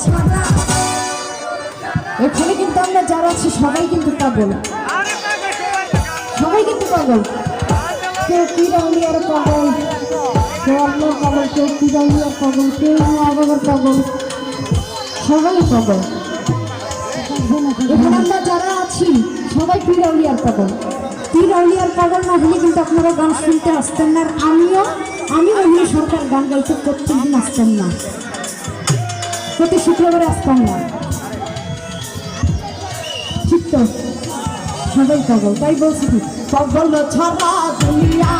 ছাড়া। এখানে কিন্তু আমরা যারা আছি সবাই কিন্তু পাগল, সবাই কিন্তু পাগল। কেউ কিরাউলিয়ার পাগল, কেউ অন্য পাগল, কেউ কিরাউলিয়ার পাগল, কেউ আবাবার পাগল, সবাই পাগল। এখানে আমরা যারা আছি সবাই কিরাউলিয়ার পাগল। কিরাউলিয়ার পাগল না হলে কিন্তু আপনারা গান শুনতে আসতেন না। আমিও অন্য সরকার গান গাইতে প্রত্যেকদিন আসতাম না, প্রতি শুক্রবারে আসতাম না। ঠিক তো, সবাই পাগল, তাই বলছি পাগল ছাড়া দুনিয়া